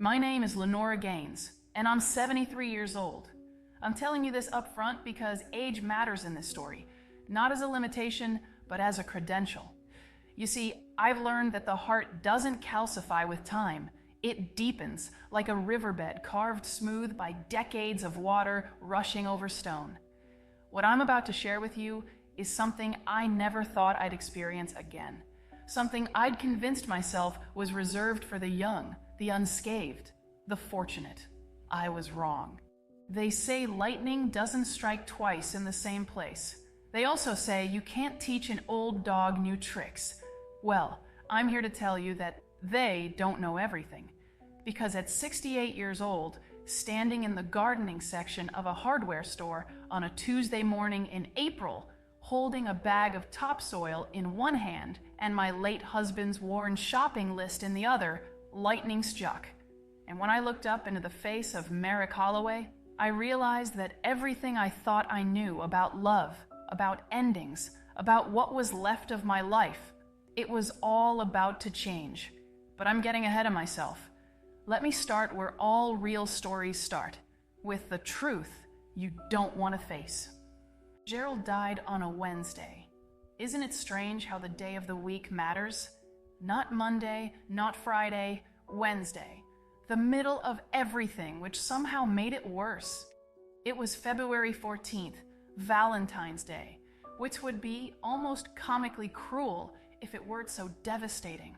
My name is Lenora Gaines, and I'm 73 years old. I'm telling you this up front because age matters in this story, not as a limitation, but as a credential. You see, I've learned that the heart doesn't calcify with time. It deepens like a riverbed carved smooth by decades of water rushing over stone. What I'm about to share with you is something I never thought I'd experience again. Something I'd convinced myself was reserved for the young, the unscathed, the fortunate. I was wrong. They say lightning doesn't strike twice in the same place. They also say you can't teach an old dog new tricks. Well, I'm here to tell you that they don't know everything. Because at 68 years old, standing in the gardening section of a hardware store on a Tuesday morning in April, holding a bag of topsoil in one hand and my late husband's worn shopping list in the other, lightning struck. And when I looked up into the face of Merrick Holloway, I realized that everything I thought I knew about love, about endings, about what was left of my life, it was all about to change. But I'm getting ahead of myself. Let me start where all real stories start, with the truth you don't want to face. Gerald died on a Wednesday. Isn't it strange how the day of the week matters? Not Monday, not Friday, Wednesday. The middle of everything, which somehow made it worse. It was February 14th, Valentine's Day, which would be almost comically cruel if it weren't so devastating.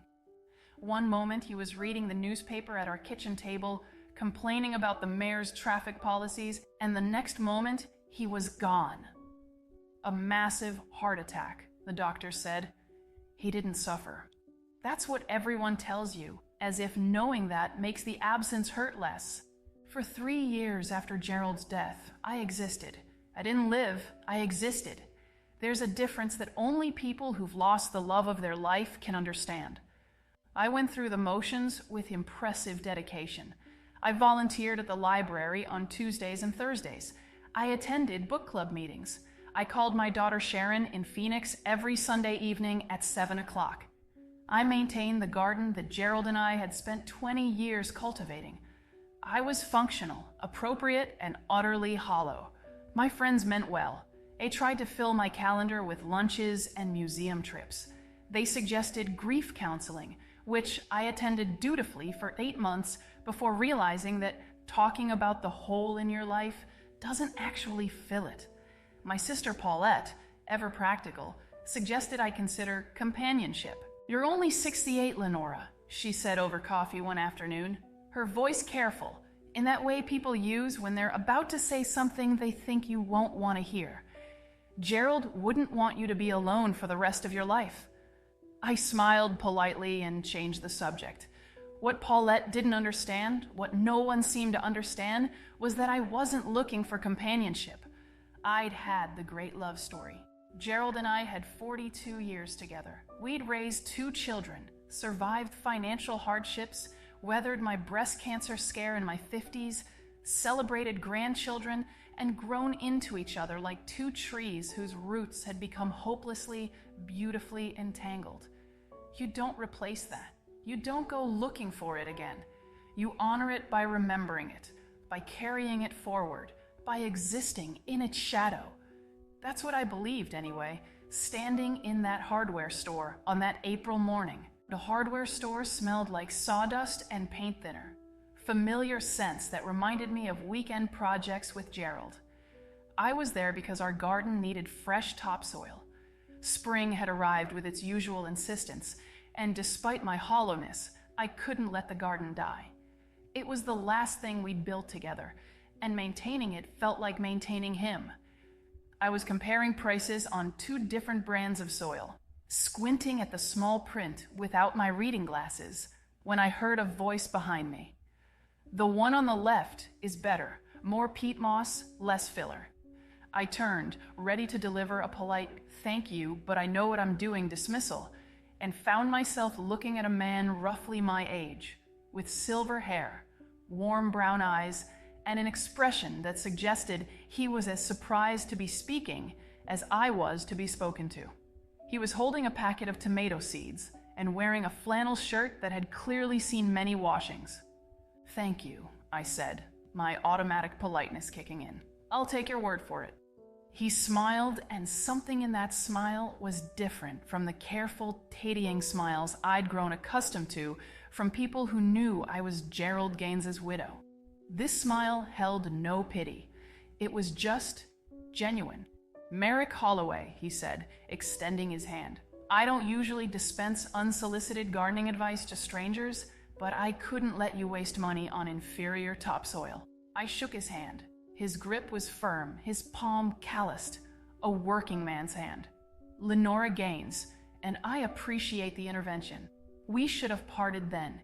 One moment he was reading the newspaper at our kitchen table, complaining about the mayor's traffic policies, and the next moment he was gone. A massive heart attack, the doctor said. He didn't suffer. That's what everyone tells you, as if knowing that makes the absence hurt less. For 3 years after Gerald's death, I existed. I didn't live, I existed. There's a difference that only people who've lost the love of their life can understand. I went through the motions with impressive dedication. I volunteered at the library on Tuesdays and Thursdays. I attended book club meetings. I called my daughter Sharon in Phoenix every Sunday evening at 7 o'clock. I maintained the garden that Gerald and I had spent 20 years cultivating. I was functional, appropriate, and utterly hollow. My friends meant well. They tried to fill my calendar with lunches and museum trips. They suggested grief counseling, which I attended dutifully for 8 months before realizing that talking about the hole in your life doesn't actually fill it. My sister Paulette, ever practical, suggested I consider companionship. "You're only 68, Lenora," she said over coffee one afternoon, her voice careful, in that way people use when they're about to say something they think you won't want to hear. Gerald wouldn't want you to be alone for the rest of your life. I smiled politely and changed the subject. What Paulette didn't understand, what no one seemed to understand, was that I wasn't looking for companionship. I'd had the great love story. Gerald and I had 42 years together. We'd raised 2 children, survived financial hardships, weathered my breast cancer scare in my 50s, celebrated grandchildren, and grown into each other like 2 trees whose roots had become hopelessly, beautifully entangled. You don't replace that. You don't go looking for it again. You honor it by remembering it, by carrying it forward, by existing in its shadow. That's what I believed anyway, standing in that hardware store on that April morning. The hardware store smelled like sawdust and paint thinner. Familiar scents that reminded me of weekend projects with Gerald. I was there because our garden needed fresh topsoil. Spring had arrived with its usual insistence, and despite my hollowness, I couldn't let the garden die. It was the last thing we'd built together, and maintaining it felt like maintaining him. I was comparing prices on 2 different brands of soil, squinting at the small print without my reading glasses, when I heard a voice behind me. "The one on the left is better, more peat moss, less filler." I turned, ready to deliver a polite "thank you, but I know what I'm doing" dismissal, and found myself looking at a man roughly my age, with silver hair, warm brown eyes, and an expression that suggested he was as surprised to be speaking as I was to be spoken to. He was holding a packet of tomato seeds and wearing a flannel shirt that had clearly seen many washings. "Thank you," I said, my automatic politeness kicking in. "I'll take your word for it." He smiled, and something in that smile was different from the careful, pitying smiles I'd grown accustomed to from people who knew I was Gerald Gaines's widow. This smile held no pity. It was just genuine. "Merrick Holloway," he said, extending his hand. "I don't usually dispense unsolicited gardening advice to strangers, but I couldn't let you waste money on inferior topsoil." I shook his hand. His grip was firm, his palm calloused, a working man's hand. "Lenora Gaines, and I appreciate the intervention. We should have parted then."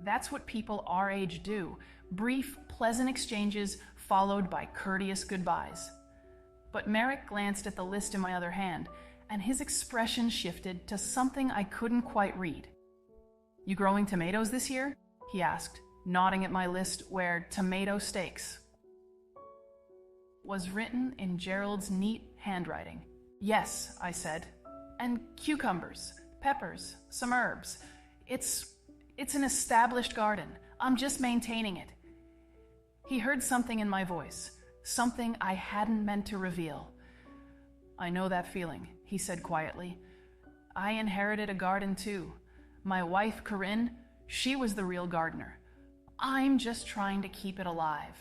That's what people our age do, brief, pleasant exchanges followed by courteous goodbyes. But Merrick glanced at the list in my other hand, and his expression shifted to something I couldn't quite read. "You growing tomatoes this year?" he asked, nodding at my list where tomato steaks was written in Gerald's neat handwriting. "Yes," I said. "And cucumbers, peppers, some herbs. It's an established garden. I'm just maintaining it." He heard something in my voice, something I hadn't meant to reveal. "I know that feeling," he said quietly. "I inherited a garden too. My wife, Corinne, she was the real gardener. I'm just trying to keep it alive.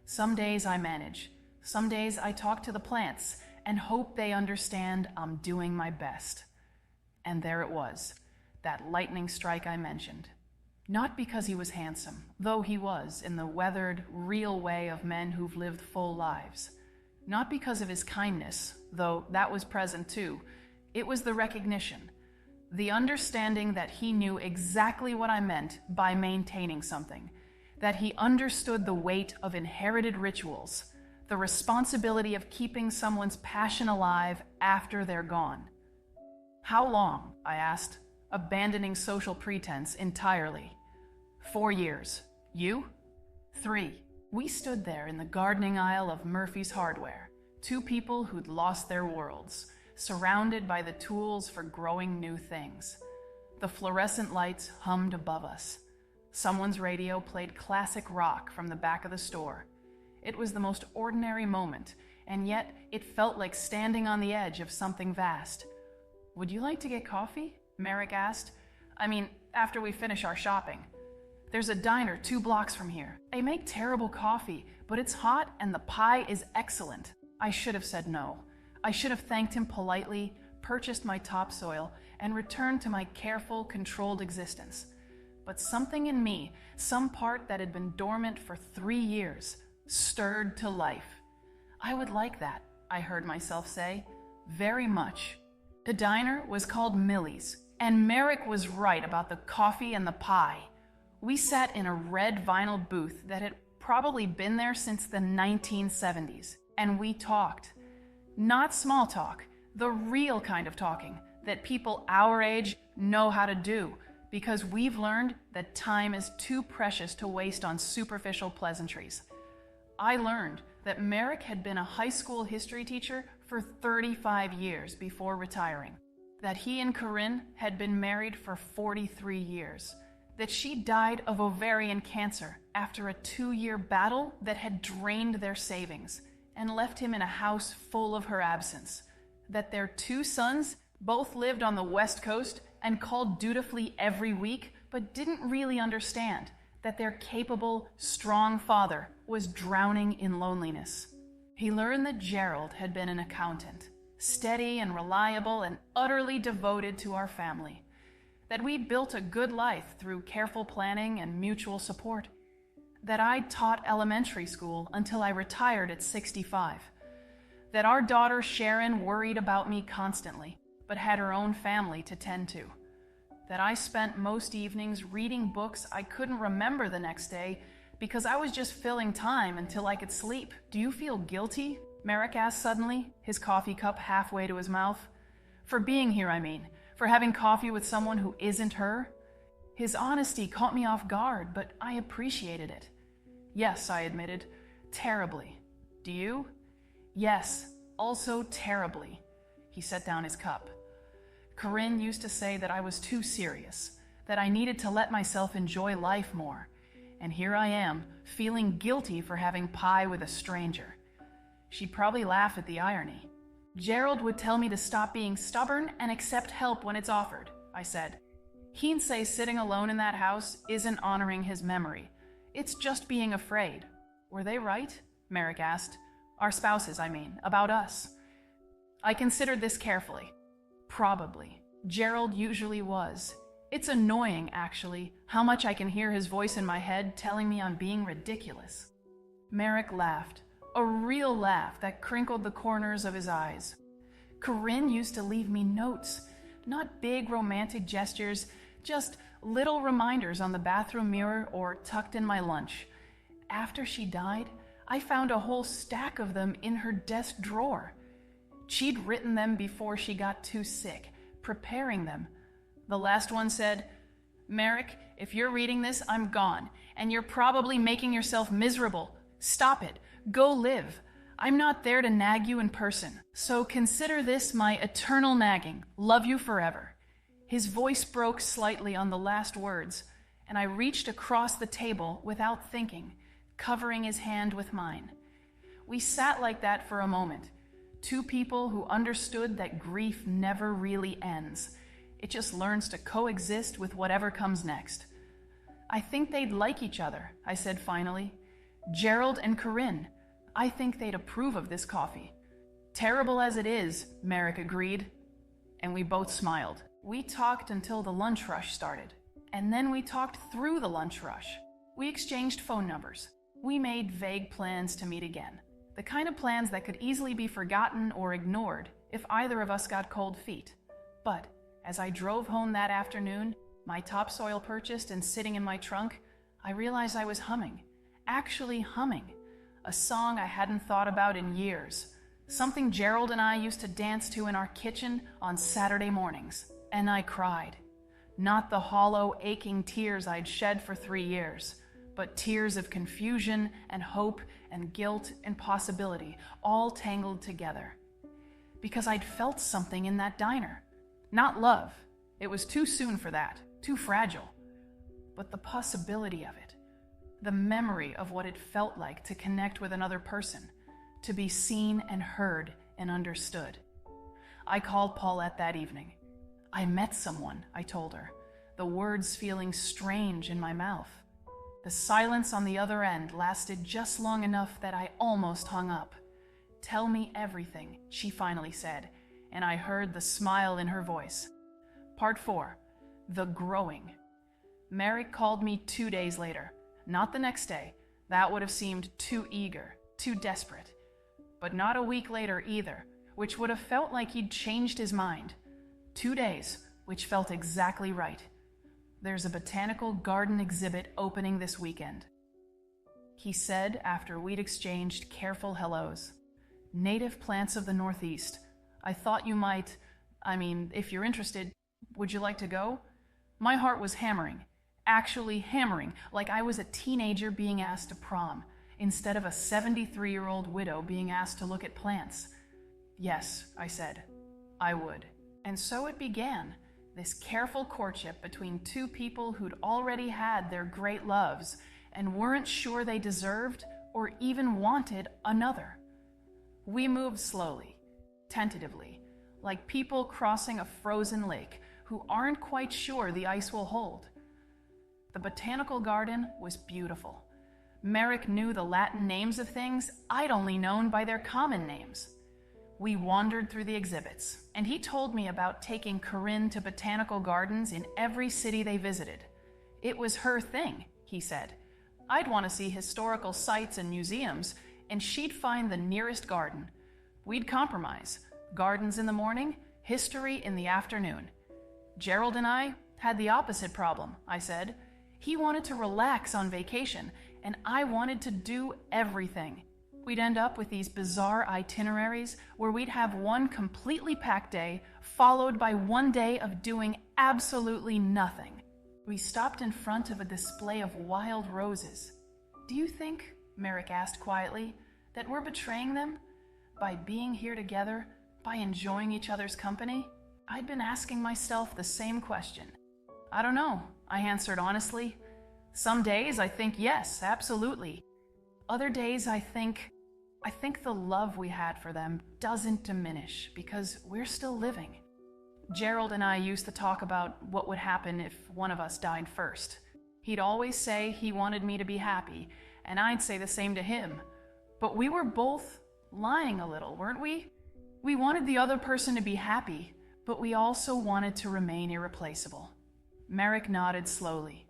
Some days I manage. Some days I talk to the plants and hope they understand I'm doing my best." And there it was, that lightning strike I mentioned. Not because he was handsome, though he was in the weathered, real way of men who've lived full lives. Not because of his kindness, though that was present too. It was the recognition, the understanding that he knew exactly what I meant by maintaining something, that he understood the weight of inherited rituals, the responsibility of keeping someone's passion alive after they're gone. "How long?" I asked, abandoning social pretense entirely. 4 years. "You?" 3. We stood there in the gardening aisle of Murphy's Hardware, two people who'd lost their worlds, surrounded by the tools for growing new things. The fluorescent lights hummed above us. Someone's radio played classic rock from the back of the store. It was the most ordinary moment, and yet it felt like standing on the edge of something vast. "Would you like to get coffee?" Merrick asked. "I mean, after we finish our shopping. There's a diner 2 blocks from here. They make terrible coffee, but it's hot and the pie is excellent." I should have said no. I should have thanked him politely, purchased my topsoil, and returned to my careful, controlled existence. But something in me, some part that had been dormant for 3 years, stirred to life. "I would like that," I heard myself say, "very much." The diner was called Millie's, and Merrick was right about the coffee and the pie. We sat in a red vinyl booth that had probably been there since the 1970s, and we talked. Not small talk, the real kind of talking that people our age know how to do, because we've learned that time is too precious to waste on superficial pleasantries. I learned that Merrick had been a high school history teacher for 35 years before retiring, that he and Corinne had been married for 43 years, that she died of ovarian cancer after a 2-year battle that had drained their savings and left him in a house full of her absence, that their 2 sons both lived on the West Coast and called dutifully every week, but didn't really understand that their capable, strong father was drowning in loneliness. He learned that Gerald had been an accountant, steady and reliable and utterly devoted to our family, that we'd built a good life through careful planning and mutual support, that I'd taught elementary school until I retired at 65, that our daughter Sharon worried about me constantly, but had her own family to tend to, that I spent most evenings reading books I couldn't remember the next day because I was just filling time until I could sleep. "Do you feel guilty?" Merrick asked suddenly, his coffee cup halfway to his mouth. "For being here, I mean. For having coffee with someone who isn't her?" His honesty caught me off guard, but I appreciated it. "Yes," I admitted. "Terribly. Do you?" "Yes, also terribly." He set down his cup. "Corinne used to say that I was too serious, that I needed to let myself enjoy life more. and here I am, feeling guilty for having pie with a stranger. She'd probably laugh at the irony. Gerald would tell me to stop being stubborn and accept help when it's offered, I said. He'd say sitting alone in that house isn't honoring his memory. It's just being afraid. Were they right? Merrick asked. Our spouses, I mean, about us. I considered this carefully. Probably. Gerald usually was. It's annoying, actually, how much I can hear his voice in my head telling me I'm being ridiculous. Merrick laughed, a real laugh that crinkled the corners of his eyes. Corinne used to leave me notes, not big romantic gestures, just little reminders on the bathroom mirror or tucked in my lunch. After she died, I found a whole stack of them in her desk drawer. She'd written them before she got too sick, preparing them. The last one said, Merrick, if you're reading this, I'm gone, and you're probably making yourself miserable. Stop it. Go live. I'm not there to nag you in person, so consider this my eternal nagging. Love you forever. His voice broke slightly on the last words, and I reached across the table without thinking, covering his hand with mine. We sat like that for a moment, two people who understood that grief never really ends. It just learns to coexist with whatever comes next. I think they'd like each other, I said finally. Gerald and Corinne. I think they'd approve of this coffee. Terrible as it is, Merrick agreed, and we both smiled. We talked until the lunch rush started, and then we talked through the lunch rush. We exchanged phone numbers. We made vague plans to meet again, the kind of plans that could easily be forgotten or ignored if either of us got cold feet. But as I drove home that afternoon, my topsoil purchased and sitting in my trunk, I realized I was humming, actually humming, a song I hadn't thought about in years, something Gerald and I used to dance to in our kitchen on Saturday mornings. And I cried. Not the hollow, aching tears I'd shed for 3 years, but tears of confusion and hope and guilt and possibility, all tangled together. Because I'd felt something in that diner. Not love. It was too soon for that, too fragile. But the possibility of it. The memory of what it felt like to connect with another person, to be seen and heard and understood. I called Paulette that evening. I met someone, I told her, the words feeling strange in my mouth. The silence on the other end lasted just long enough that I almost hung up. Tell me everything, she finally said, and I heard the smile in her voice. Part 4. The Growing. Merrick called me 2 days later. Not the next day. That would have seemed too eager, too desperate. But not a week later either, which would have felt like he'd changed his mind. 2 days, which felt exactly right. There's a botanical garden exhibit opening this weekend. He said after we'd exchanged careful hellos. Native plants of the Northeast. I thought you might, if you're interested, would you like to go? My heart was hammering. Actually hammering, like I was a teenager being asked to prom, instead of a 73-year-old widow being asked to look at plants. Yes, I said, I would. And so it began, this careful courtship between two people who'd already had their great loves and weren't sure they deserved or even wanted another. We moved slowly, tentatively, like people crossing a frozen lake who aren't quite sure the ice will hold. The botanical garden was beautiful. Merrick knew the Latin names of things I'd only known by their common names. We wandered through the exhibits, and he told me about taking Corinne to botanical gardens in every city they visited. It was her thing, he said. I'd want to see historical sites and museums, and she'd find the nearest garden. We'd compromise. Gardens in the morning, history in the afternoon. Gerald and I had the opposite problem, I said. He wanted to relax on vacation, and I wanted to do everything. We'd end up with these bizarre itineraries where we'd have one completely packed day followed by 1 day of doing absolutely nothing. We stopped in front of a display of wild roses. Do you think, Merrick asked quietly, that we're betraying them? By being here together, by enjoying each other's company? I'd been asking myself the same question. I don't know, I answered honestly. Some days I think yes, absolutely. Other days I think the love we had for them doesn't diminish because we're still living. Gerald and I used to talk about what would happen if one of us died first. He'd always say he wanted me to be happy, and I'd say the same to him. But we were both lying a little, weren't we? We wanted the other person to be happy, but we also wanted to remain irreplaceable. Merrick nodded slowly.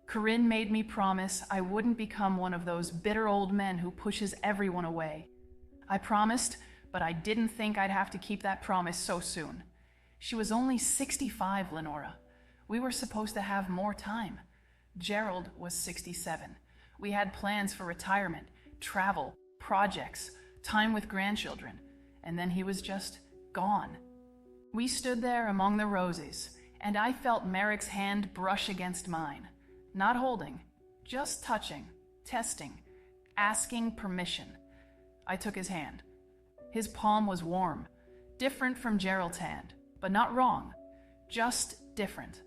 Corinne made me promise I wouldn't become one of those bitter old men who pushes everyone away. I promised, but I didn't think I'd have to keep that promise so soon. She was only 65, Lenora. We were supposed to have more time. Gerald was 67. We had plans for retirement, travel, projects, time with grandchildren, and then he was just gone. We stood there among the roses, and I felt Merrick's hand brush against mine. Not holding, just touching, testing, asking permission. I took his hand. His palm was warm, different from Gerald's hand, but not wrong, just different.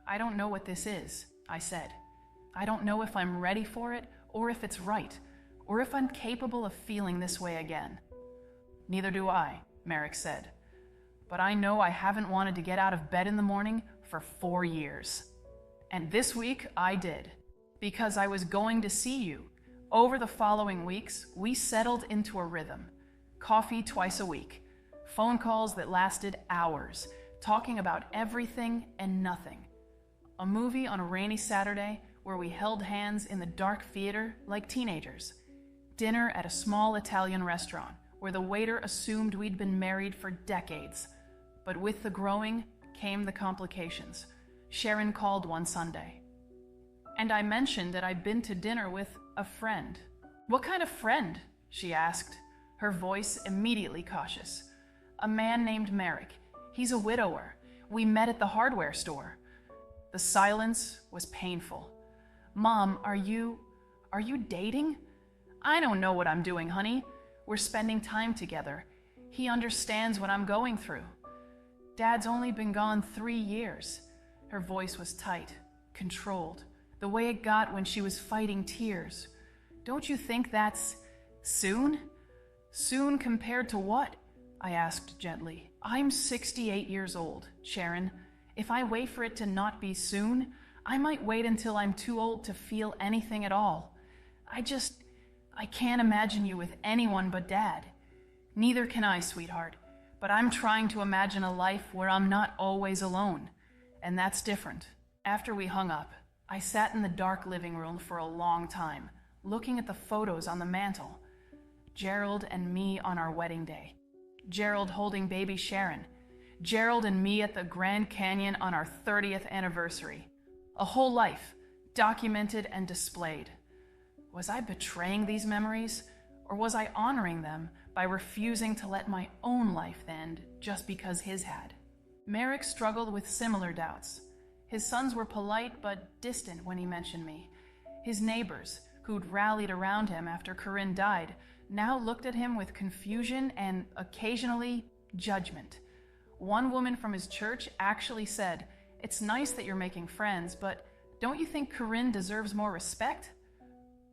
I don't know what this is, I said. I don't know if I'm ready for it, or if it's right, or if I'm capable of feeling this way again. Neither do I, Merrick said. But I know I haven't wanted to get out of bed in the morning for 4 years. And this week I did, because I was going to see you. Over the following weeks, we settled into a rhythm. Coffee twice a week, phone calls that lasted hours, talking about everything and nothing. A movie on a rainy Saturday where we held hands in the dark theater like teenagers. Dinner at a small Italian restaurant where the waiter assumed we'd been married for decades. But with the growing came the complications. Sharon called one Sunday. And I mentioned that I'd been to dinner with a friend. "What kind of friend?" she asked, her voice immediately cautious. "A man named Merrick. He's a widower. We met at the hardware store." The silence was painful. "Mom, are you dating?" "I don't know what I'm doing, honey. We're spending time together. He understands what I'm going through." "Dad's only been gone 3 years. Her voice was tight, controlled, the way it got when she was fighting tears. "Don't you think that's soon?" "Soon compared to what?" I asked gently. "I'm 68 years old, Sharon. If I wait for it to not be soon, I might wait until I'm too old to feel anything at all. I can't imagine you with anyone but Dad." "Neither can I, sweetheart. But I'm trying to imagine a life where I'm not always alone. And that's different." After we hung up, I sat in the dark living room for a long time, looking at the photos on the mantle. Gerald and me on our wedding day. Gerald holding baby Sharon. Gerald and me at the Grand Canyon on our 30th anniversary. A whole life, documented and displayed. Was I betraying these memories, or was I honoring them by refusing to let my own life end just because his had? Merrick struggled with similar doubts. His sons were polite but distant when he mentioned me. His neighbors, who'd rallied around him after Corinne died, now looked at him with confusion and occasionally judgment. One woman from his church actually said, "It's nice that you're making friends, but don't you think Corinne deserves more respect?"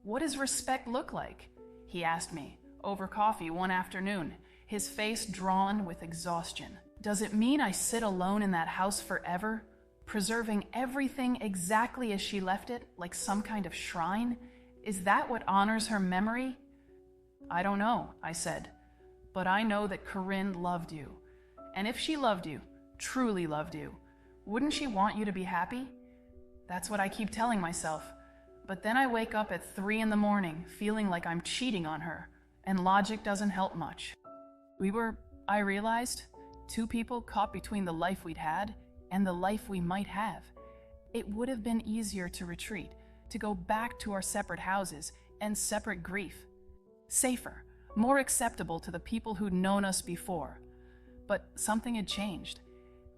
"What does respect look like?" he asked me over coffee one afternoon, his face drawn with exhaustion. "Does it mean I sit alone in that house forever, preserving everything exactly as she left it, like some kind of shrine? Is that what honors her memory?" "I don't know," I said, "but I know that Corinne loved you. And if she loved you, truly loved you, wouldn't she want you to be happy?" That's what I keep telling myself. But then I wake up at 3 a.m. feeling like I'm cheating on her, and logic doesn't help much. I realized, 2 people caught between the life we'd had and the life we might have. It would have been easier to retreat, to go back to our separate houses and separate grief. Safer, more acceptable to the people who'd known us before. But something had changed.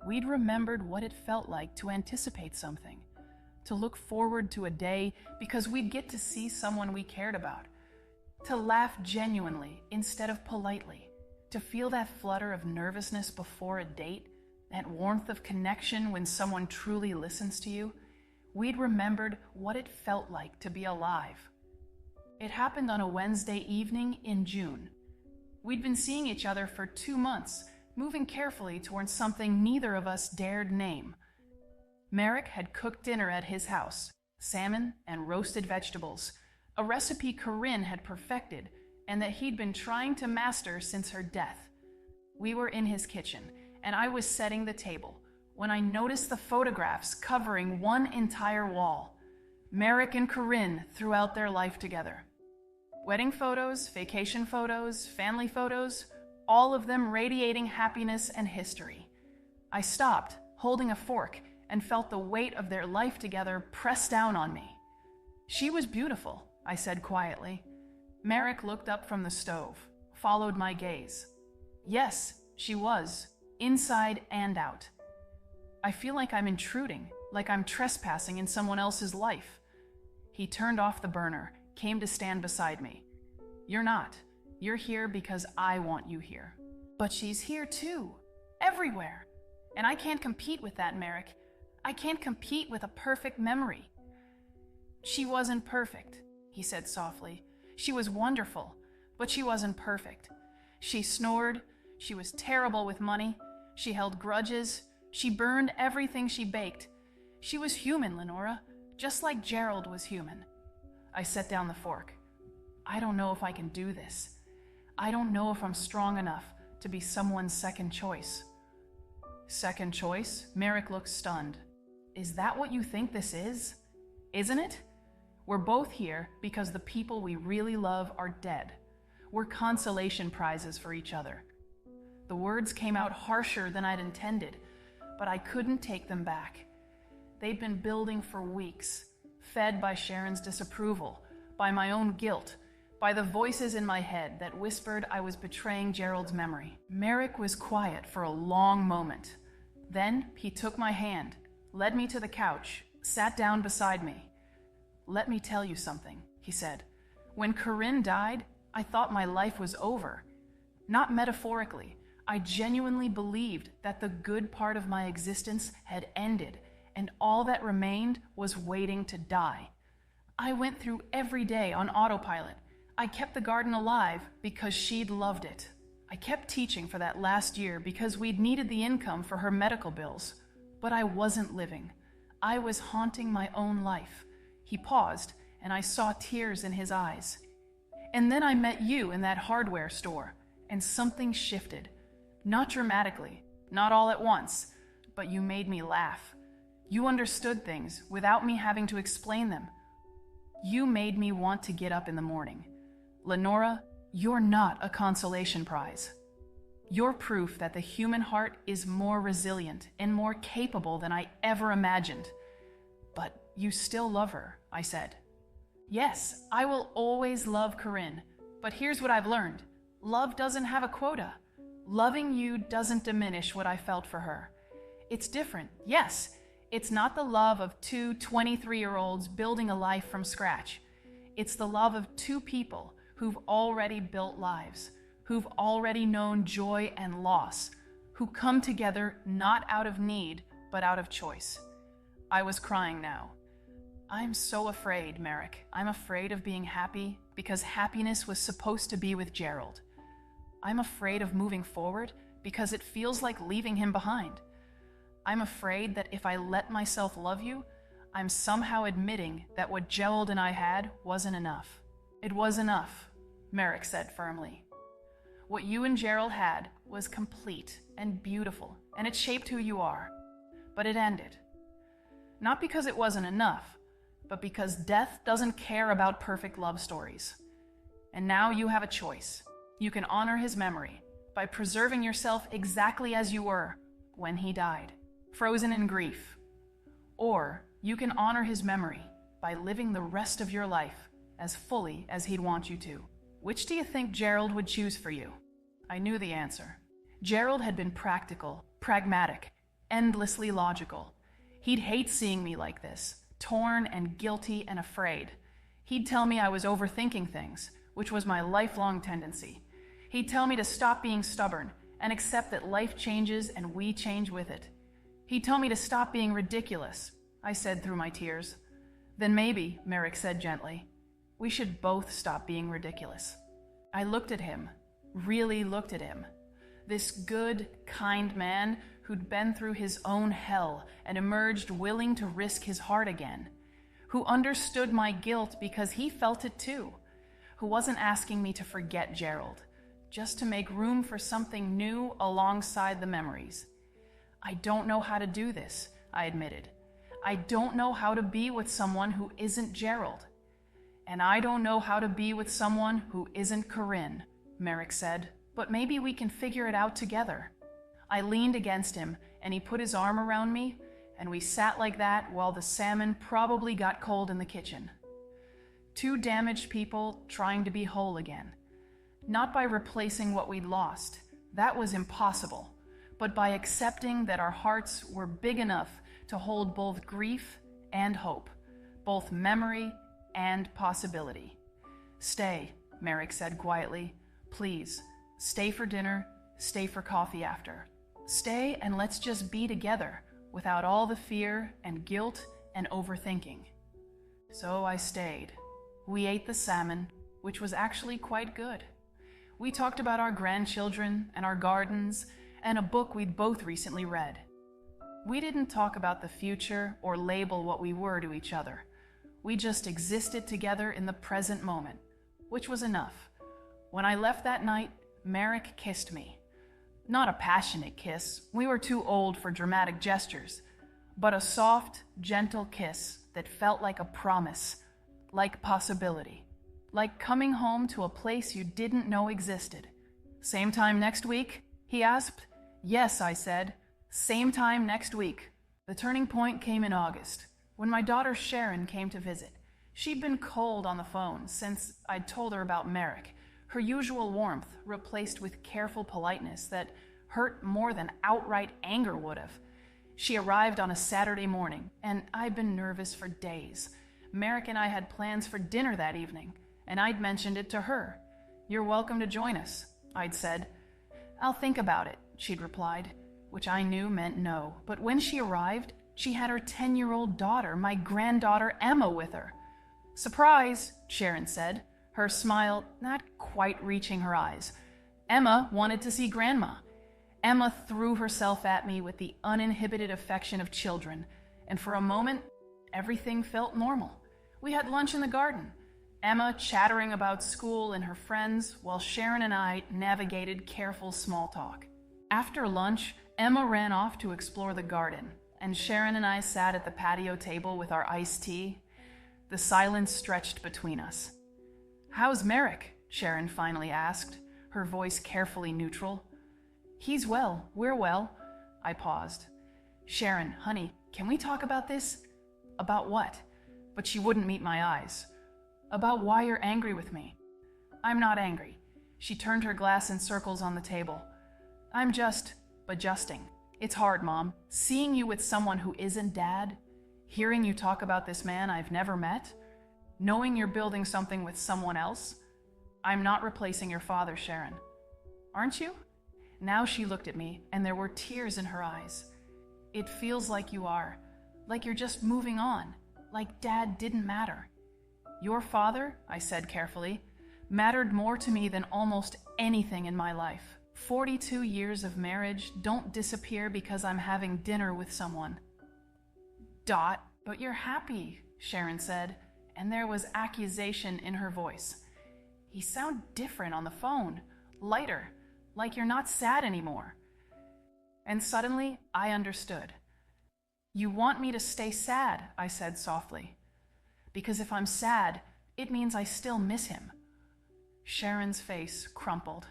We'd remembered what it felt like to anticipate something, to look forward to a day because we'd get to see someone we cared about, to laugh genuinely instead of politely, to feel that flutter of nervousness before a date, that warmth of connection when someone truly listens to you. We'd remembered what it felt like to be alive. It happened on a Wednesday evening in June. We'd been seeing each other for 2 months, moving carefully towards something neither of us dared name. Merrick had cooked dinner at his house, salmon and roasted vegetables, a recipe Corinne had perfected and that he'd been trying to master since her death. We were in his kitchen, and I was setting the table when I noticed the photographs covering one entire wall. Merrick and Corinne throughout their life together. Wedding photos, vacation photos, family photos, all of them radiating happiness and history. I stopped, holding a fork, and felt the weight of their life together press down on me. "She was beautiful," I said quietly. Merrick looked up from the stove, followed my gaze. "Yes, she was, inside and out. I feel like I'm intruding, like I'm trespassing in someone else's life." He turned off the burner, came to stand beside me. "You're not. You're here because I want you here." "But she's here too, everywhere. And I can't compete with that, Merrick. I can't compete with a perfect memory." "She wasn't perfect," he said softly. "She was wonderful, but she wasn't perfect. She snored, she was terrible with money, she held grudges, she burned everything she baked. She was human, Lenora, just like Gerald was human." I set down the fork. "I don't know if I can do this. I don't know if I'm strong enough to be someone's second choice." "Second choice?" Merrick looked stunned. "Is that what you think this is? Isn't it? We're both here because the people we really love are dead. We're consolation prizes for each other." The words came out harsher than I'd intended, but I couldn't take them back. They'd been building for weeks, fed by Sharon's disapproval, by my own guilt, by the voices in my head that whispered I was betraying Gerald's memory. Merrick was quiet for a long moment. Then he took my hand, led me to the couch, sat down beside me. "Let me tell you something," he said. "When Corinne died, I thought my life was over. Not metaphorically. I genuinely believed that the good part of my existence had ended, and all that remained was waiting to die. I went through every day on autopilot. I kept the garden alive because she'd loved it. I kept teaching for that last year because we'd needed the income for her medical bills. But I wasn't living. I was haunting my own life." He paused, and I saw tears in his eyes. "And then I met you in that hardware store, and something shifted. Not dramatically, not all at once, but you made me laugh. You understood things without me having to explain them. You made me want to get up in the morning. Lenora, you're not a consolation prize. You're proof that the human heart is more resilient and more capable than I ever imagined." "But you still love her," I said. "Yes, I will always love Corinne, but here's what I've learned. Love doesn't have a quota. Loving you doesn't diminish what I felt for her. It's different, yes. It's not the love of two 23-year-olds building a life from scratch. It's the love of two people who've already built lives, who've already known joy and loss, who come together not out of need, but out of choice." I was crying now. "I'm so afraid, Merrick. I'm afraid of being happy because happiness was supposed to be with Gerald. I'm afraid of moving forward because it feels like leaving him behind. I'm afraid that if I let myself love you, I'm somehow admitting that what Gerald and I had wasn't enough." "It was enough," Merrick said firmly. "What you and Gerald had was complete and beautiful, and it shaped who you are. But it ended. Not because it wasn't enough, but because death doesn't care about perfect love stories. And now you have a choice. You can honor his memory by preserving yourself exactly as you were when he died, frozen in grief. Or you can honor his memory by living the rest of your life as fully as he'd want you to. Which do you think Gerald would choose for you?" I knew the answer. Gerald had been practical, pragmatic, endlessly logical. He'd hate seeing me like this, torn and guilty and afraid. He'd tell me I was overthinking things, which was my lifelong tendency. He'd tell me to stop being stubborn and accept that life changes and we change with it. He'd tell me to stop being ridiculous. I said through my tears. Then maybe, Merrick said gently, we should both stop being ridiculous. I looked at him, really looked at him. This good, kind man who'd been through his own hell and emerged willing to risk his heart again, who understood my guilt because he felt it too, who wasn't asking me to forget Gerald, just to make room for something new alongside the memories. I don't know how to do this, I admitted. I don't know how to be with someone who isn't Gerald. And I don't know how to be with someone who isn't Corinne, Merrick said, but maybe we can figure it out together. I leaned against him, and he put his arm around me, and we sat like that while the salmon probably got cold in the kitchen. Two damaged people trying to be whole again. Not by replacing what we'd lost, that was impossible, but by accepting that our hearts were big enough to hold both grief and hope, both memory and possibility. Stay, Merrick said quietly. Please, stay for dinner, stay for coffee after. Stay and let's just be together without all the fear and guilt and overthinking. So I stayed. We ate the salmon, which was actually quite good. We talked about our grandchildren and our gardens and a book we'd both recently read. We didn't talk about the future or label what we were to each other. We just existed together in the present moment, which was enough. When I left that night, Merrick kissed me. Not a passionate kiss, we were too old for dramatic gestures, but a soft, gentle kiss that felt like a promise, like possibility, like coming home to a place you didn't know existed. Same time next week? He asked. Yes, I said. Same time next week. The turning point came in August, when my daughter Sharon came to visit. She'd been cold on the phone since I'd told her about Merrick, her usual warmth replaced with careful politeness that hurt more than outright anger would have. She arrived on a Saturday morning, and I'd been nervous for days. Merrick and I had plans for dinner that evening, and I'd mentioned it to her. You're welcome to join us, I'd said. I'll think about it, she'd replied, which I knew meant no. But when she arrived, she had her 10-year-old daughter, my granddaughter Emma, with her. Surprise, Sharon said, her smile not quite reaching her eyes. Emma wanted to see Grandma. Emma threw herself at me with the uninhibited affection of children, and for a moment, everything felt normal. We had lunch in the garden, Emma chattering about school and her friends, while Sharon and I navigated careful small talk. After lunch, Emma ran off to explore the garden, and Sharon and I sat at the patio table with our iced tea. The silence stretched between us. How's Merrick? Sharon finally asked, her voice carefully neutral. He's well, we're well. I paused. Sharon, honey, can we talk about this? About what? But she wouldn't meet my eyes. About why you're angry with me. I'm not angry. She turned her glass in circles on the table. I'm just adjusting. It's hard, Mom. Seeing you with someone who isn't Dad, hearing you talk about this man I've never met, knowing you're building something with someone else. I'm not replacing your father, Sharon. Aren't you? Now she looked at me, and there were tears in her eyes. It feels like you are, like you're just moving on, like Dad didn't matter. Your father, I said carefully, mattered more to me than almost anything in my life. 42 years of marriage don't disappear because I'm having dinner with someone. But you're happy, Sharon said, and there was accusation in her voice. You sound different on the phone, lighter, like you're not sad anymore. And suddenly, I understood. You want me to stay sad, I said softly. Because if I'm sad, it means I still miss him. Sharon's face crumpled.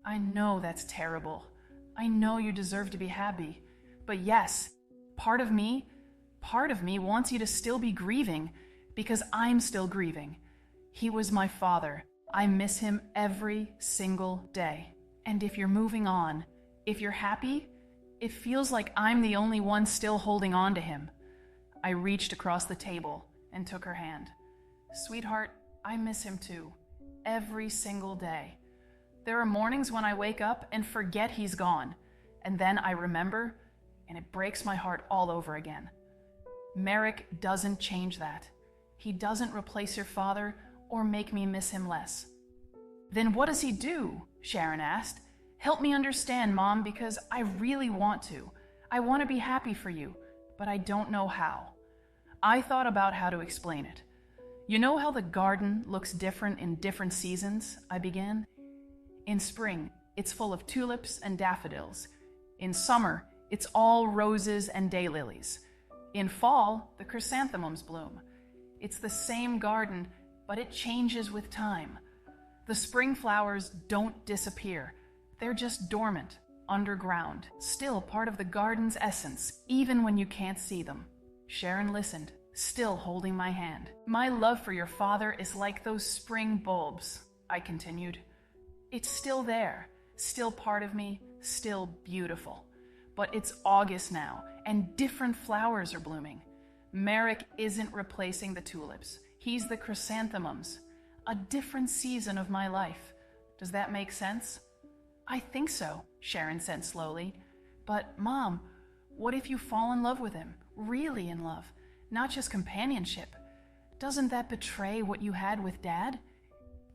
I know that's terrible. I know you deserve to be happy. But yes, part of me wants you to still be grieving because I'm still grieving. He was my father. I miss him every single day. And if you're moving on, if you're happy, it feels like I'm the only one still holding on to him. I reached across the table and took her hand. Sweetheart, I miss him too. Every single day. There are mornings when I wake up and forget he's gone, and then I remember, and it breaks my heart all over again. Merrick doesn't change that. He doesn't replace your father or make me miss him less. Then what does he do? Sharon asked. Help me understand, Mom, because I really want to. I want to be happy for you, but I don't know how. I thought about how to explain it. You know how the garden looks different in different seasons? I began. In spring, it's full of tulips and daffodils. In summer, it's all roses and daylilies. In fall, the chrysanthemums bloom. It's the same garden, but it changes with time. The spring flowers don't disappear. They're just dormant, underground, still part of the garden's essence, even when you can't see them. Sharon listened, still holding my hand. My love for your father is like those spring bulbs, I continued. It's still there, still part of me, still beautiful. But it's August now, and different flowers are blooming. Merrick isn't replacing the tulips. He's the chrysanthemums. A different season of my life. Does that make sense? I think so, Sharon said slowly. But, Mom, what if you fall in love with him? Really in love, not just companionship. Doesn't that betray what you had with Dad?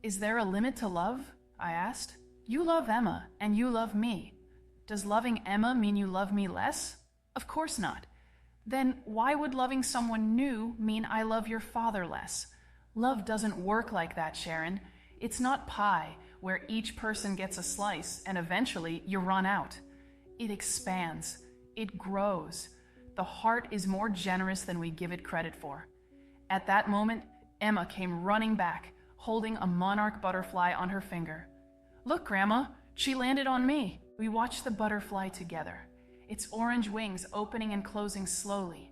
Is there a limit to love? I asked. You love Emma, and you love me. Does loving Emma mean you love me less? Of course not. Then why would loving someone new mean I love your father less? Love doesn't work like that, Sharon. It's not pie, where each person gets a slice and eventually you run out. It expands. It grows. The heart is more generous than we give it credit for. At that moment, Emma came running back, holding a monarch butterfly on her finger. Look, Grandma, she landed on me. We watched the butterfly together, its orange wings opening and closing slowly.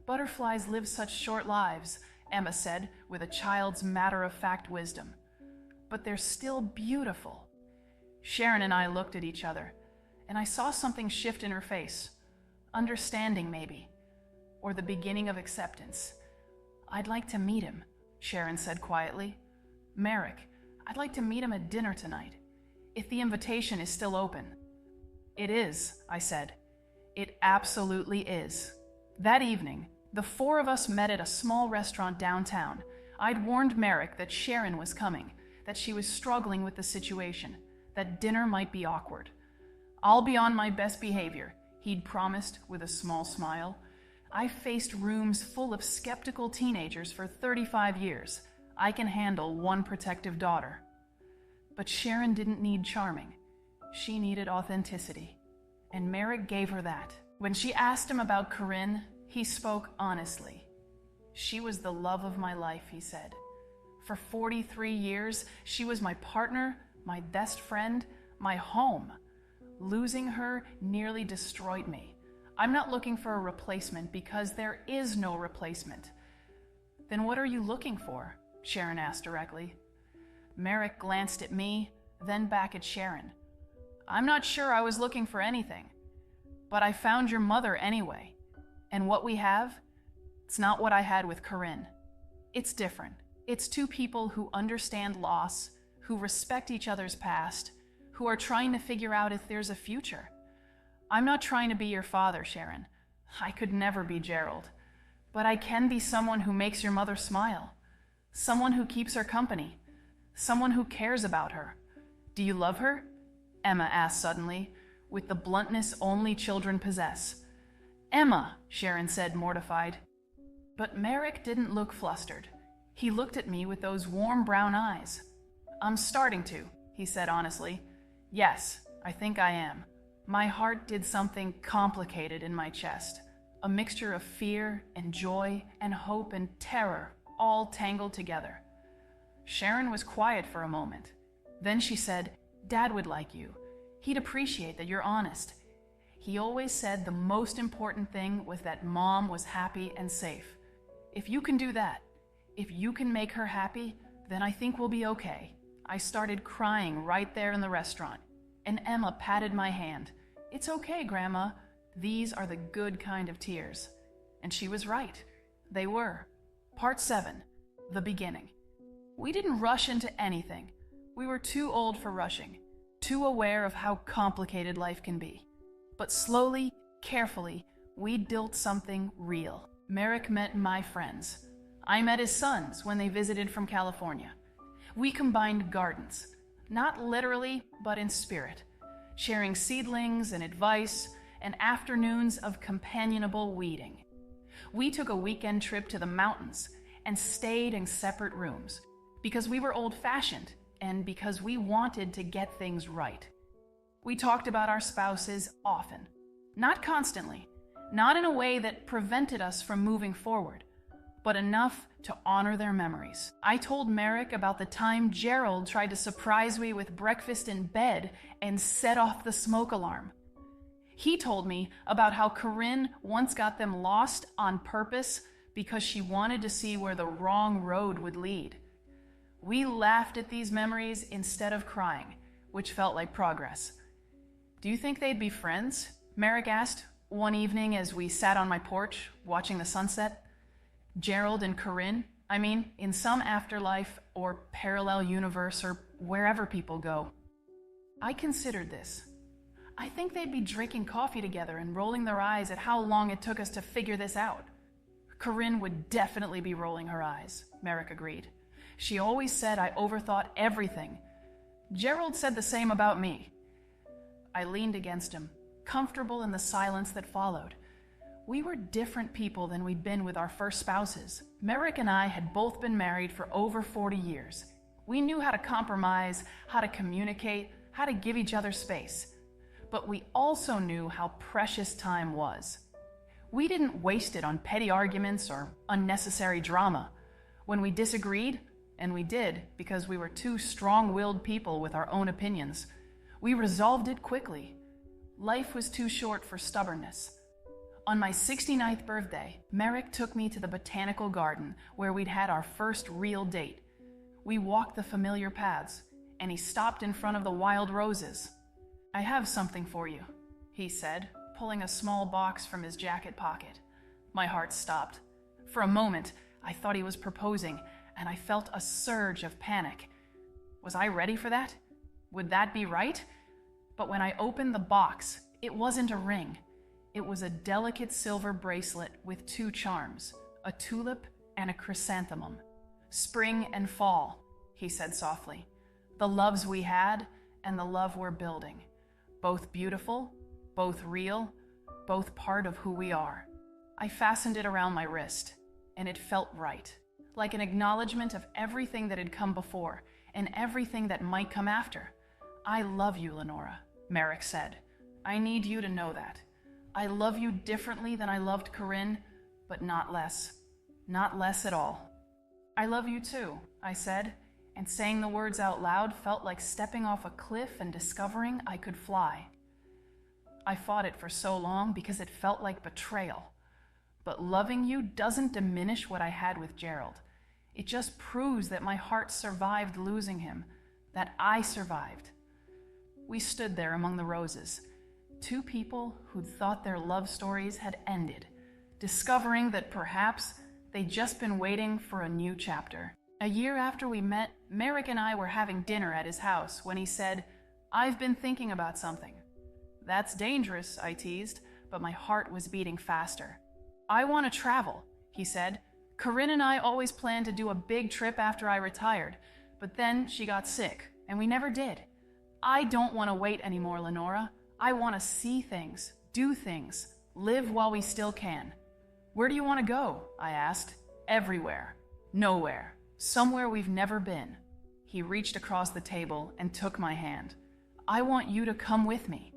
Butterflies live such short lives, Emma said with a child's matter-of-fact wisdom. But they're still beautiful. Sharon and I looked at each other, and I saw something shift in her face. Understanding, maybe, or the beginning of acceptance. I'd like to meet him, Sharon said quietly. Merrick, I'd like to meet him at dinner tonight, if the invitation is still open. It is, I said. It absolutely is. That evening, the four of us met at a small restaurant downtown. I'd warned Merrick that Sharon was coming, that she was struggling with the situation, that dinner might be awkward. I'll be on my best behavior, he'd promised with a small smile. I've faced rooms full of skeptical teenagers for 35 years. I can handle one protective daughter. But Sharon didn't need charming. She needed authenticity. And Merrick gave her that. When she asked him about Corinne, he spoke honestly. She was the love of my life, he said. For 43 years, she was my partner, my best friend, my home. Losing her nearly destroyed me. I'm not looking for a replacement because there is no replacement. Then what are you looking for? Sharon asked directly. Merrick glanced at me, then back at Sharon. I'm not sure I was looking for anything, but I found your mother anyway. And what we have, it's not what I had with Corinne. It's different. It's two people who understand loss, who respect each other's past, who are trying to figure out if there's a future. I'm not trying to be your father, Sharon. I could never be Gerald. But I can be someone who makes your mother smile. Someone who keeps her company. Someone who cares about her. Do you love her? Emma asked suddenly, with the bluntness only children possess. Emma, Sharon said, mortified. But Merrick didn't look flustered. He looked at me with those warm brown eyes. I'm starting to, he said honestly. Yes, I think I am. My heart did something complicated in my chest. A mixture of fear and joy and hope and terror, all tangled together. Sharon was quiet for a moment. Then she said, Dad would like you. He'd appreciate that you're honest. He always said the most important thing was that Mom was happy and safe. If you can do that, if you can make her happy, then I think we'll be okay. I started crying right there in the restaurant, and Emma patted my hand. It's okay, Grandma. These are the good kind of tears. And she was right. They were. Part 7, the beginning. We didn't rush into anything. We were too old for rushing, too aware of how complicated life can be. But slowly, carefully, we built something real. Merrick met my friends. I met his sons when they visited from California. We combined gardens, not literally, but in spirit, sharing seedlings and advice and afternoons of companionable weeding. We took a weekend trip to the mountains and stayed in separate rooms because we were old-fashioned and because we wanted to get things right. We talked about our spouses often, not constantly, not in a way that prevented us from moving forward, but enough to honor their memories. I told Merrick about the time Gerald tried to surprise me with breakfast in bed and set off the smoke alarm. He told me about how Corinne once got them lost on purpose because she wanted to see where the wrong road would lead. We laughed at these memories instead of crying, which felt like progress. "Do you think they'd be friends?" Merrick asked one evening as we sat on my porch watching the sunset. Gerald and Corinne, in some afterlife or parallel universe or wherever people go. I considered this. I think they'd be drinking coffee together and rolling their eyes at how long it took us to figure this out. Corinne would definitely be rolling her eyes, Merrick agreed. She always said I overthought everything. Gerald said the same about me. I leaned against him, comfortable in the silence that followed. We were different people than we'd been with our first spouses. Merrick and I had both been married for over 40 years. We knew how to compromise, how to communicate, how to give each other space. But we also knew how precious time was. We didn't waste it on petty arguments or unnecessary drama. When we disagreed, and we did because we were two strong-willed people with our own opinions, we resolved it quickly. Life was too short for stubbornness. On my 69th birthday, Merrick took me to the botanical garden where we'd had our first real date. We walked the familiar paths, and he stopped in front of the wild roses. "I have something for you," he said, pulling a small box from his jacket pocket. My heart stopped. For a moment, I thought he was proposing, and I felt a surge of panic. Was I ready for that? Would that be right? But when I opened the box, it wasn't a ring. It was a delicate silver bracelet with two charms, a tulip and a chrysanthemum. "Spring and fall," he said softly. "The loves we had and the love we're building. Both beautiful, both real, both part of who we are." I fastened it around my wrist, and it felt right, like an acknowledgement of everything that had come before and everything that might come after. "I love you, Lenora," Merrick said. "I need you to know that. I love you differently than I loved Corinne, but not less. Not less at all." "I love you too," I said, and saying the words out loud felt like stepping off a cliff and discovering I could fly. I fought it for so long because it felt like betrayal. But loving you doesn't diminish what I had with Gerald. It just proves that my heart survived losing him, that I survived. We stood there among the roses, two people who'd thought their love stories had ended, discovering that perhaps they'd just been waiting for a new chapter. A year after we met, Merrick and I were having dinner at his house when he said, "I've been thinking about something." "That's dangerous," I teased, but my heart was beating faster. "I want to travel," he said. "Corinne and I always planned to do a big trip after I retired, but then she got sick, and we never did. I don't want to wait anymore, Lenora. I want to see things, do things, live while we still can." "Where do you want to go?" I asked. "Everywhere. Nowhere. Somewhere we've never been." He reached across the table and took my hand. "I want you to come with me."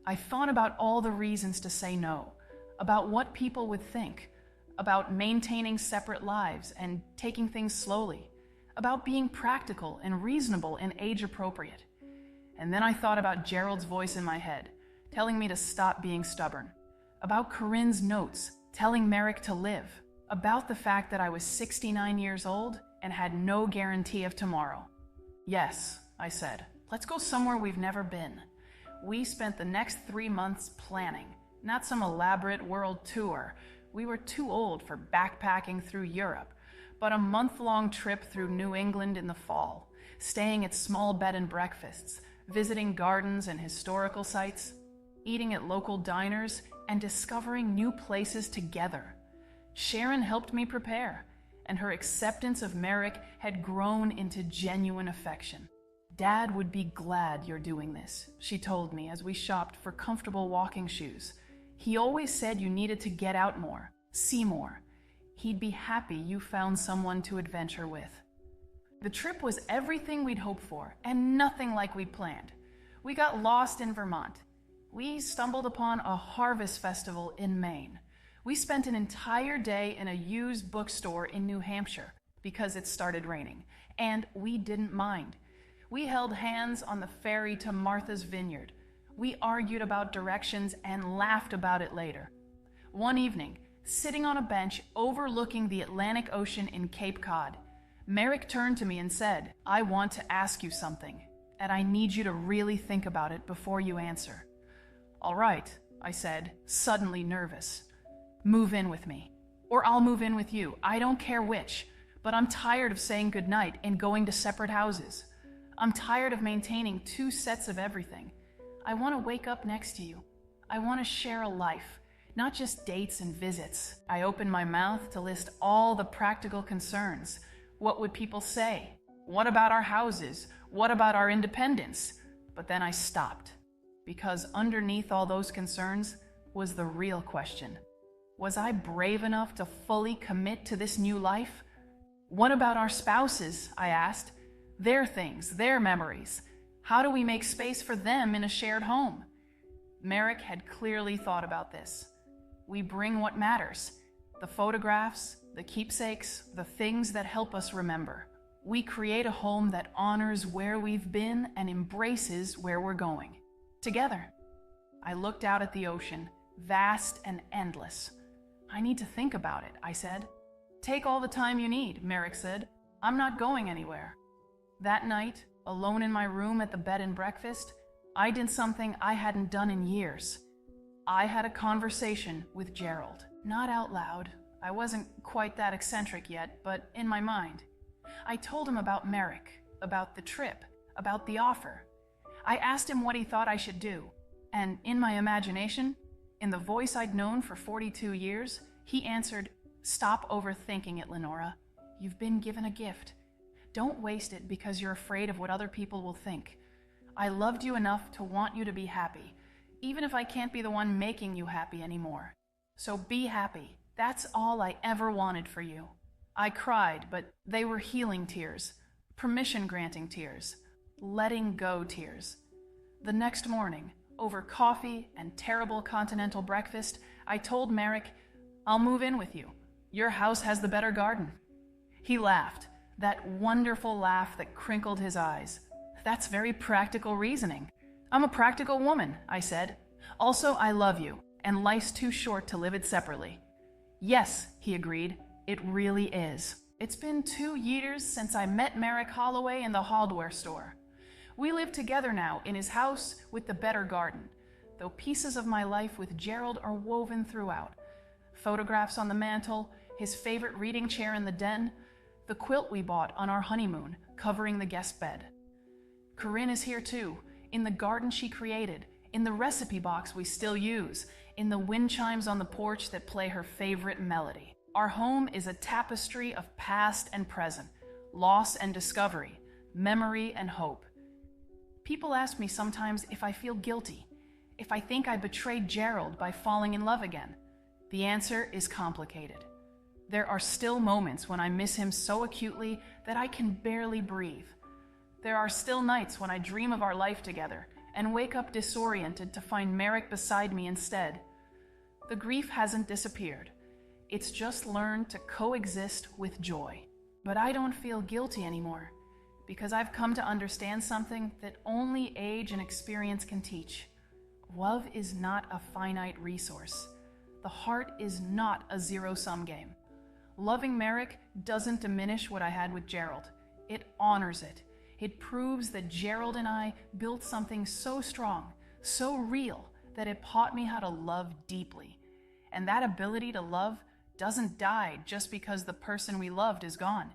I thought about all the reasons to say no, about what people would think, about maintaining separate lives and taking things slowly, about being practical and reasonable and age-appropriate. And then I thought about Gerald's voice in my head, telling me to stop being stubborn, about Corinne's notes, telling Merrick to live, about the fact that I was 69 years old and had no guarantee of tomorrow. "Yes," I said, "let's go somewhere we've never been." We spent the next 3 months planning, not some elaborate world tour. We were too old for backpacking through Europe, but a month-long trip through New England in the fall, staying at small bed and breakfasts, visiting gardens and historical sites, eating at local diners, and discovering new places together. Sharon helped me prepare, and her acceptance of Merrick had grown into genuine affection. Dad would be glad you're doing this, she told me as we shopped for comfortable walking shoes. He always said you needed to get out more, see more. He'd be happy you found someone to adventure with. The trip was everything we'd hoped for and nothing like we'd planned. We got lost in Vermont. We stumbled upon a harvest festival in Maine. We spent an entire day in a used bookstore in New Hampshire because it started raining, and we didn't mind. We held hands on the ferry to Martha's Vineyard. We argued about directions and laughed about it later. One evening, sitting on a bench overlooking the Atlantic Ocean in Cape Cod, Merrick turned to me and said, "I want to ask you something, and I need you to really think about it before you answer." "All right," I said, suddenly nervous. "Move in with me. Or I'll move in with you. I don't care which, but I'm tired of saying goodnight and going to separate houses. I'm tired of maintaining 2 sets of everything. I want to wake up next to you. I want to share a life, not just dates and visits." I opened my mouth to list all the practical concerns. What would people say? What about our houses? What about our independence? But then I stopped, because underneath all those concerns was the real question. Was I brave enough to fully commit to this new life? What about our spouses? I asked. Their things, their memories. How do we make space for them in a shared home? Merrick had clearly thought about this. We bring what matters: the photographs, the keepsakes, the things that help us remember. We create a home that honors where we've been and embraces where we're going. Together. I looked out at the ocean, vast and endless. "I need to think about it," I said. "Take all the time you need," Merrick said. "I'm not going anywhere." That night, alone in my room at the bed and breakfast, I did something I hadn't done in years. I had a conversation with Gerald. Not out loud. I wasn't quite that eccentric yet, but in my mind. I told him about Merrick, about the trip, about the offer. I asked him what he thought I should do, and in my imagination, in the voice I'd known for 42 years, he answered, "Stop overthinking it, Lenora. You've been given a gift. Don't waste it because you're afraid of what other people will think. I loved you enough to want you to be happy, even if I can't be the one making you happy anymore. So be happy. That's all I ever wanted for you." I cried, but they were healing tears, permission-granting tears, letting go tears. The next morning, over coffee and terrible continental breakfast, I told Merrick, "I'll move in with you. Your house has the better garden." He laughed, that wonderful laugh that crinkled his eyes. "That's very practical reasoning." "I'm a practical woman," I said. "Also, I love you, and life's too short to live it separately." "Yes," he agreed, "it really is." It's been 2 years since I met Merrick Holloway in the hardware store. We live together now in his house with the better garden, though pieces of my life with Gerald are woven throughout. Photographs on the mantle, his favorite reading chair in the den, the quilt we bought on our honeymoon covering the guest bed. Corinne is here too, in the garden she created, in the recipe box we still use, in the wind chimes on the porch that play her favorite melody. Our home is a tapestry of past and present, loss and discovery, memory and hope. People ask me sometimes if I feel guilty, if I think I betrayed Gerald by falling in love again. The answer is complicated. There are still moments when I miss him so acutely that I can barely breathe. There are still nights when I dream of our life together and wake up disoriented to find Merrick beside me instead. The grief hasn't disappeared. It's just learned to coexist with joy. But I don't feel guilty anymore, because I've come to understand something that only age and experience can teach. Love is not a finite resource. The heart is not a zero-sum game. Loving Merrick doesn't diminish what I had with Gerald. It honors it. It proves that Gerald and I built something so strong, so real, that it taught me how to love deeply. And that ability to love doesn't die just because the person we loved is gone.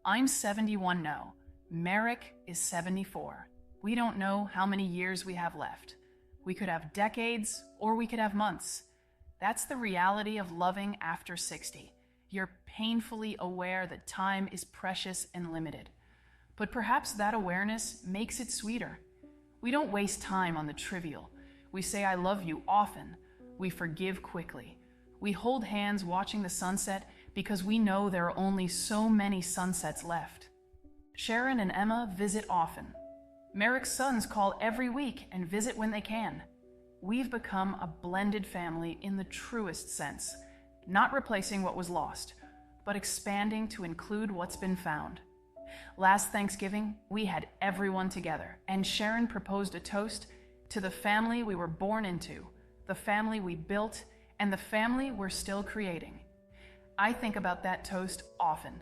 I'm 71 now. Merrick is 74. We don't know how many years we have left. We could have decades, or we could have months. That's the reality of loving after 60. You're painfully aware that time is precious and limited. But perhaps that awareness makes it sweeter. We don't waste time on the trivial. We say I love you often. We forgive quickly. We hold hands watching the sunset because we know there are only so many sunsets left. Sharon and Emma visit often. Merrick's sons call every week and visit when they can. We've become a blended family in the truest sense, not replacing what was lost, but expanding to include what's been found. Last Thanksgiving, we had everyone together, and Sharon proposed a toast to the family we were born into, the family we built, and the family we're still creating. I think about that toast often.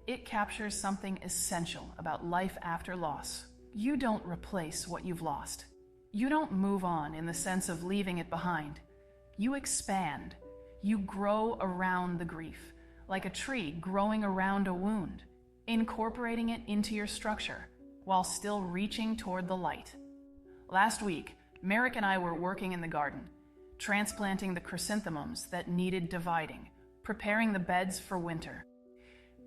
It captures something essential about life after loss. You don't replace what you've lost. You don't move on in the sense of leaving it behind. You expand. You grow around the grief, like a tree growing around a wound, incorporating it into your structure while still reaching toward the light. Last week, Merrick and I were working in the garden, transplanting the chrysanthemums that needed dividing, preparing the beds for winter.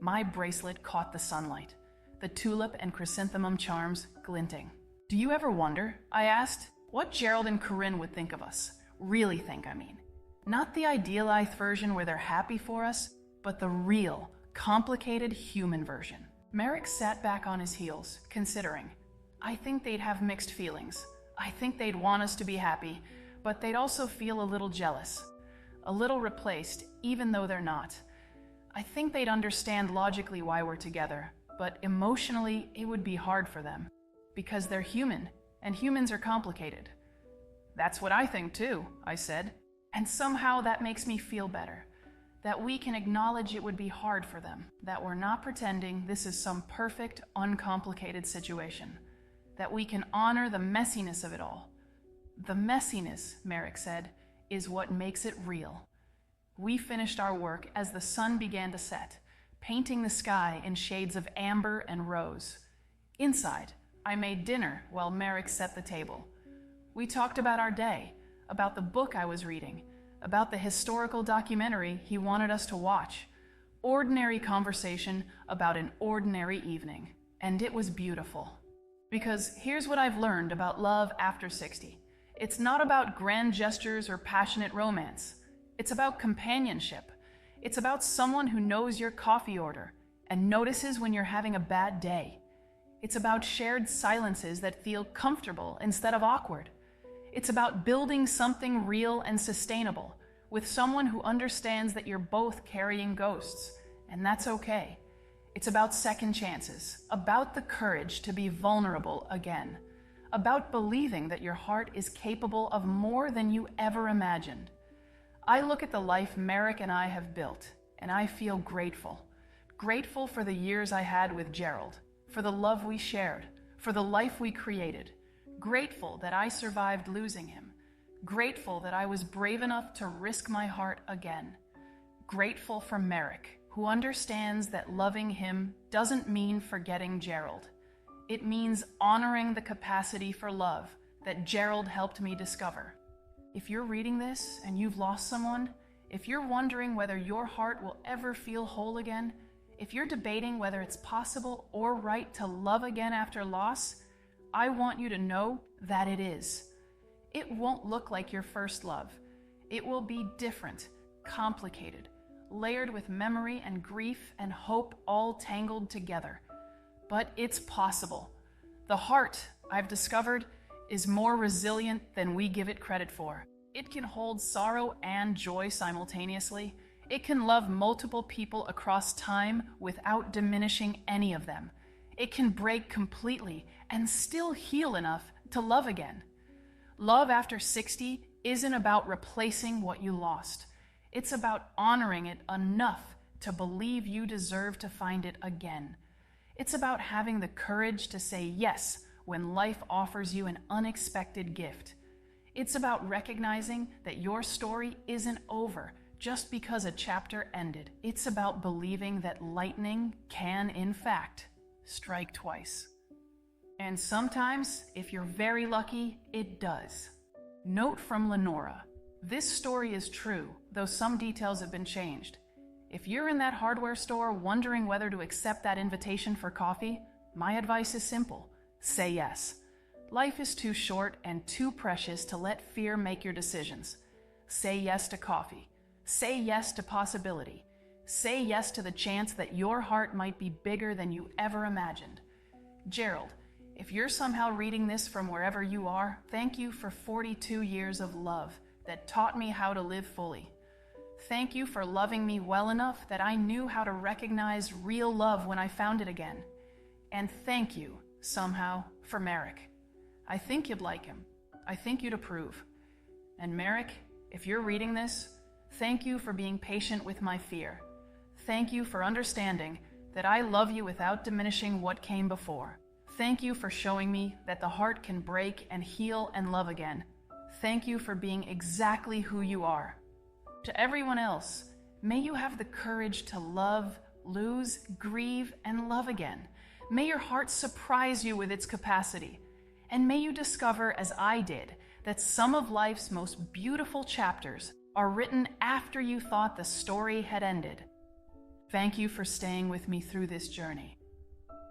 My bracelet caught the sunlight, the tulip and chrysanthemum charms glinting. Do you ever wonder, I asked, what Gerald and Corinne would think of us? Really think, I mean. Not the idealized version where they're happy for us, but the real, complicated human version. Merrick sat back on his heels, considering. I think they'd have mixed feelings. I think they'd want us to be happy, but they'd also feel a little jealous, a little replaced, even though they're not. I think they'd understand logically why we're together, but emotionally it would be hard for them, because they're human, and humans are complicated. That's what I think too, I said, and somehow that makes me feel better. That we can acknowledge it would be hard for them, that we're not pretending this is some perfect, uncomplicated situation, that we can honor the messiness of it all. The messiness, Merrick said, is what makes it real. We finished our work as the sun began to set, painting the sky in shades of amber and rose. Inside, I made dinner while Merrick set the table. We talked about our day, about the book I was reading, about the historical documentary he wanted us to watch. Ordinary conversation about an ordinary evening. And it was beautiful. Because here's what I've learned about love after 60. It's not about grand gestures or passionate romance. It's about companionship. It's about someone who knows your coffee order and notices when you're having a bad day. It's about shared silences that feel comfortable instead of awkward. It's about building something real and sustainable with someone who understands that you're both carrying ghosts, and that's okay. It's about second chances, about the courage to be vulnerable again, about believing that your heart is capable of more than you ever imagined. I look at the life Merrick and I have built, and I feel grateful. Grateful for the years I had with Gerald, for the love we shared, for the life we created. Grateful that I survived losing him. Grateful that I was brave enough to risk my heart again. Grateful for Merrick, who understands that loving him doesn't mean forgetting Gerald. It means honoring the capacity for love that Gerald helped me discover. If you're reading this and you've lost someone, if you're wondering whether your heart will ever feel whole again, if you're debating whether it's possible or right to love again after loss, I want you to know that it is. It won't look like your first love. It will be different, complicated, layered with memory and grief and hope all tangled together. But it's possible. The heart, I've discovered, is more resilient than we give it credit for. It can hold sorrow and joy simultaneously. It can love multiple people across time without diminishing any of them. It can break completely and still heal enough to love again. Love after 60 isn't about replacing what you lost. It's about honoring it enough to believe you deserve to find it again. It's about having the courage to say yes when life offers you an unexpected gift. It's about recognizing that your story isn't over just because a chapter ended. It's about believing that lightning can, in fact, strike twice. And sometimes, if you're very lucky, it does. Note from Lenora. This story is true, though some details have been changed. If you're in that hardware store wondering whether to accept that invitation for coffee, my advice is simple. Say yes. Life is too short and too precious to let fear make your decisions. Say yes to coffee. Say yes to possibility. Say yes to the chance that your heart might be bigger than you ever imagined. Gerald, if you're somehow reading this from wherever you are, thank you for 42 years of love that taught me how to live fully. Thank you for loving me well enough that I knew how to recognize real love when I found it again. And thank you, somehow, for Merrick. I think you'd like him. I think you'd approve. And Merrick, if you're reading this, thank you for being patient with my fear. Thank you for understanding that I love you without diminishing what came before. Thank you for showing me that the heart can break and heal and love again. Thank you for being exactly who you are. To everyone else, may you have the courage to love, lose, grieve, and love again. May your heart surprise you with its capacity. And may you discover, as I did, that some of life's most beautiful chapters are written after you thought the story had ended. Thank you for staying with me through this journey.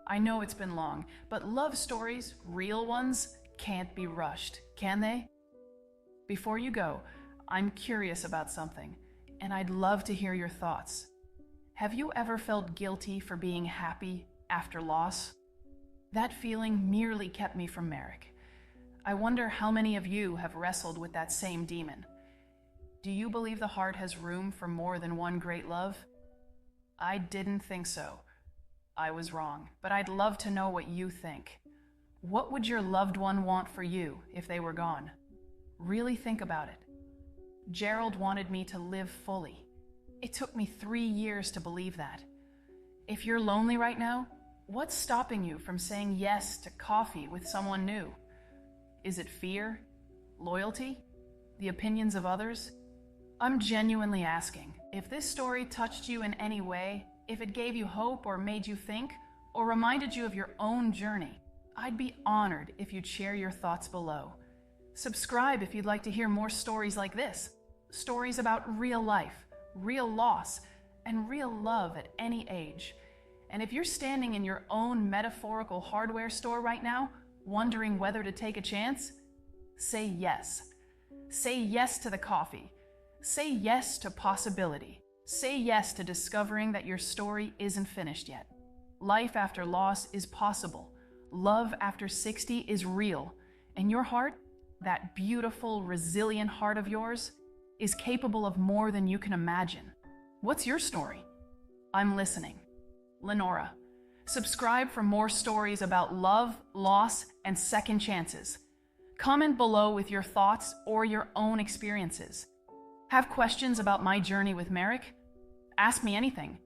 I know it's been long, but love stories, real ones, can't be rushed, can they? Before you go, I'm curious about something, and I'd love to hear your thoughts. Have you ever felt guilty for being happy after loss? That feeling nearly kept me from Merrick. I wonder how many of you have wrestled with that same demon. Do you believe the heart has room for more than one great love? I didn't think so. I was wrong, but I'd love to know what you think. What would your loved one want for you if they were gone? Really think about it. Gerald wanted me to live fully. It took me 3 years to believe that. If you're lonely right now, what's stopping you from saying yes to coffee with someone new? Is it fear? Loyalty? The opinions of others? I'm genuinely asking, if this story touched you in any way, if it gave you hope or made you think, or reminded you of your own journey, I'd be honored if you'd share your thoughts below. Subscribe if you'd like to hear more stories like this. Stories about real life, real loss, and real love at any age. And if you're standing in your own metaphorical hardware store right now, wondering whether to take a chance, say yes. Say yes to the coffee. Say yes to possibility. Say yes to discovering that your story isn't finished yet. Life after loss is possible. Love after 60 is real. And your heart, that beautiful, resilient heart of yours, is capable of more than you can imagine. What's your story? I'm listening. Lenora. Subscribe for more stories about love, loss, and second chances. Comment below with your thoughts or your own experiences. Have questions about my journey with Merrick? Ask me anything.